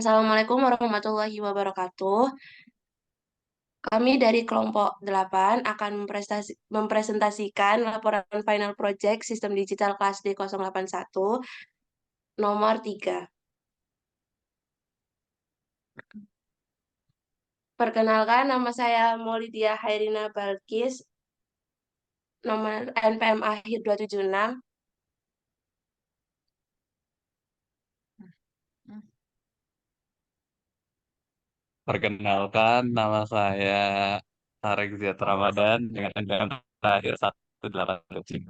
Assalamualaikum warahmatullahi wabarakatuh. Kami dari kelompok 8 akan mempresentasikan laporan final project Sistem Digital Kelas D081 nomor 3. Perkenalkan, nama saya Maulidia Hairina Balkis, nomor NPM akhir 276. Perkenalkan, nama saya Tarek Ziad Ramadan dengan NPM terakhir 187.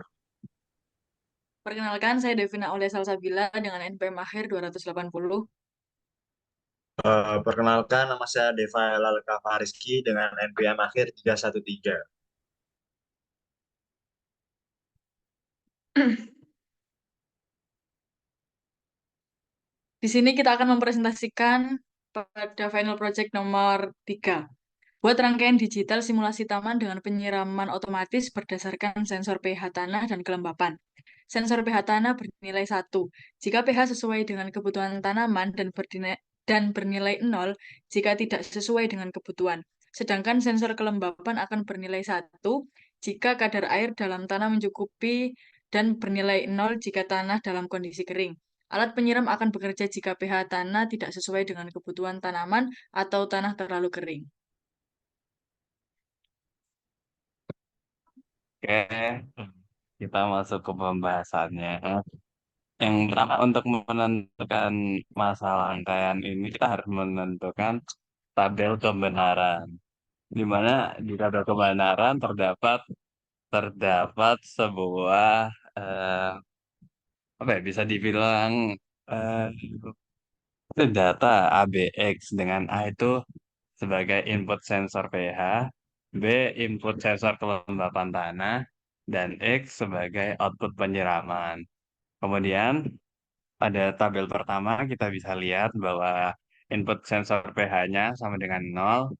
Perkenalkan, saya Devina Aulia Salsabila dengan NPM akhir 280. Perkenalkan, nama saya Deva Lalka Fariski dengan NPM akhir 313. Di sini kita akan mempresentasikan pada final project nomor 3. Buat rangkaian digital simulasi taman dengan penyiraman otomatis berdasarkan sensor pH tanah dan kelembapan. Sensor pH tanah bernilai 1 jika pH sesuai dengan kebutuhan tanaman dan bernilai 0 jika tidak sesuai dengan kebutuhan. Sedangkan sensor kelembapan akan bernilai 1 jika kadar air dalam tanah mencukupi dan bernilai 0 jika tanah dalam kondisi kering. Alat penyiram akan bekerja jika pH tanah tidak sesuai dengan kebutuhan tanaman atau tanah terlalu kering. Oke, kita masuk ke pembahasannya. Yang pertama untuk menentukan masalah rangkaian ini kita harus menentukan tabel kebenaran. Di mana di tabel kebenaran terdapat sebuah apa ya bisa dibilang eh, itu data ABX dengan A itu sebagai input sensor pH, B input sensor kelembapan tanah, dan X sebagai output penyiraman. Kemudian pada tabel pertama kita bisa lihat bahwa input sensor pH-nya sama dengan 0,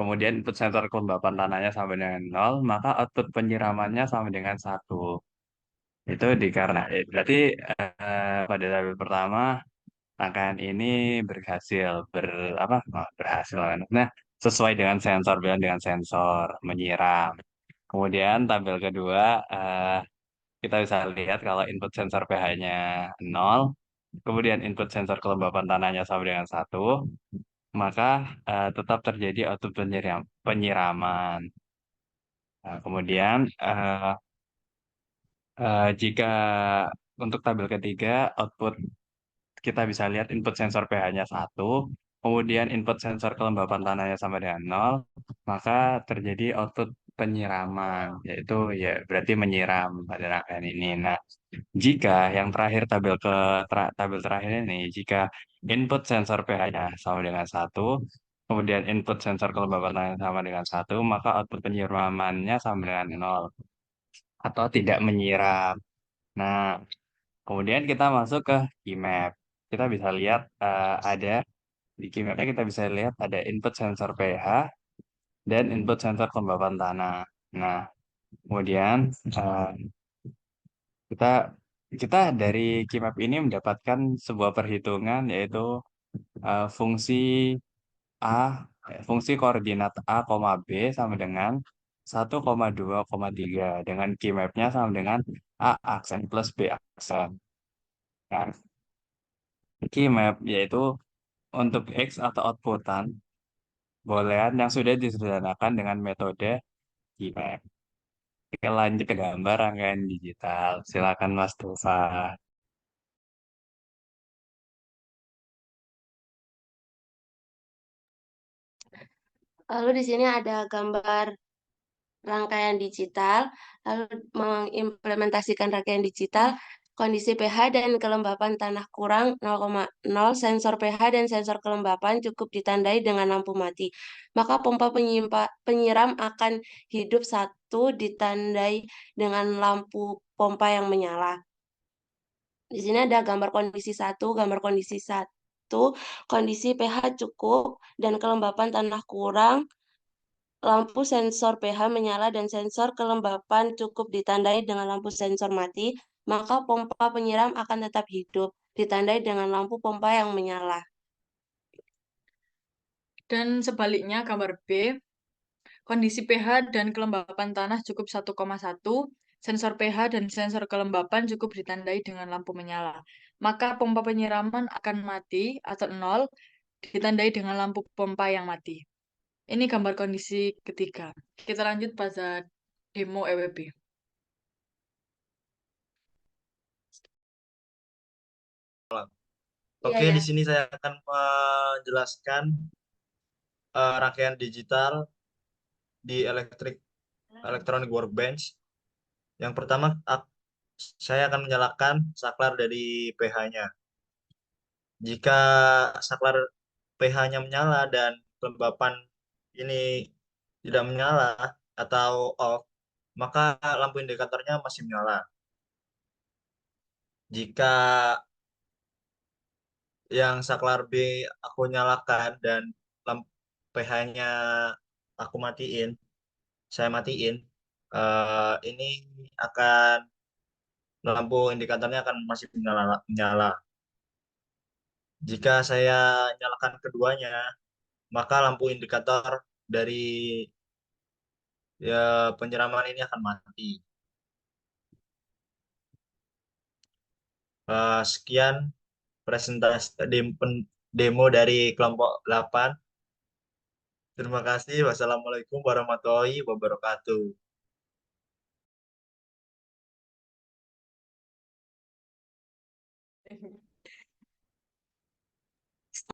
kemudian input sensor kelembapan tanahnya sama dengan 0, maka output penyiramannya sama dengan 1. Itu dikarenakan berarti pada tabel pertama rangkaian ini berhasil berhasil. Nah, sesuai dengan sensor bilang dengan sensor menyiram. Kemudian tabel kedua kita bisa lihat kalau input sensor pH-nya 0, kemudian input sensor kelembapan tanahnya sama dengan 1, maka tetap terjadi output penyiraman. Nah, kemudian jika untuk tabel ketiga output kita bisa lihat input sensor pH-nya 1, kemudian input sensor kelembapan tanahnya sama dengan 0, maka terjadi output penyiraman, yaitu ya berarti menyiram pada rangkaian ini. Nah, jika yang terakhir tabel terakhir ini, jika input sensor pH-nya sama dengan 1, kemudian input sensor kelembapan tanahnya sama dengan 1, maka output penyiramannya sama dengan 0 atau tidak menyiram. Nah, kemudian kita masuk ke Kmap. Kita bisa lihat ada di Kmapnya kita bisa lihat ada input sensor pH dan input sensor kelembapan tanah. Nah, kemudian kita kita dari Kmap ini mendapatkan sebuah perhitungan yaitu fungsi A, fungsi koordinat A, B sama dengan 1,2,3 dengan Kmapnya sama dengan A aksen plus B aksen. Nah, Kmap yaitu untuk X atau outputan boolean yang sudah disederhanakan dengan metode Gmap. Oke, lanjut ke gambar rangkaian digital. Silakan Mas Tufa. Lalu di sini ada gambar rangkaian digital, lalu mengimplementasikan rangkaian digital, kondisi pH dan kelembapan tanah kurang 0,0, sensor pH dan sensor kelembapan cukup ditandai dengan lampu mati. Maka pompa penyiram akan hidup satu ditandai dengan lampu pompa yang menyala. Di sini ada gambar kondisi satu, kondisi pH cukup dan kelembapan tanah kurang, lampu sensor pH menyala dan sensor kelembapan cukup ditandai dengan lampu sensor mati, maka pompa penyiram akan tetap hidup, ditandai dengan lampu pompa yang menyala. Dan sebaliknya gambar B, kondisi pH dan kelembapan tanah cukup 1,1, sensor pH dan sensor kelembapan cukup ditandai dengan lampu menyala. Maka pompa penyiraman akan mati atau nol ditandai dengan lampu pompa yang mati. Ini gambar kondisi ketiga. Kita lanjut pada demo EWB. Iya, Oke, ya. di sini saya akan menjelaskan rangkaian digital di electronic workbench. Yang pertama, saya akan menyalakan saklar dari pH-nya. Jika saklar pH-nya menyala dan kelembapan ini tidak menyala atau off, maka lampu indikatornya masih menyala. Jika yang saklar B aku nyalakan dan lampu pH-nya aku matiin, saya matiin, ini akan lampu indikatornya akan masih menyala. Jika saya nyalakan keduanya, maka lampu indikator dari penyiraman ini akan mati. Sekian presentasi demo dari kelompok 8. Terima kasih. Wassalamualaikum warahmatullahi wabarakatuh.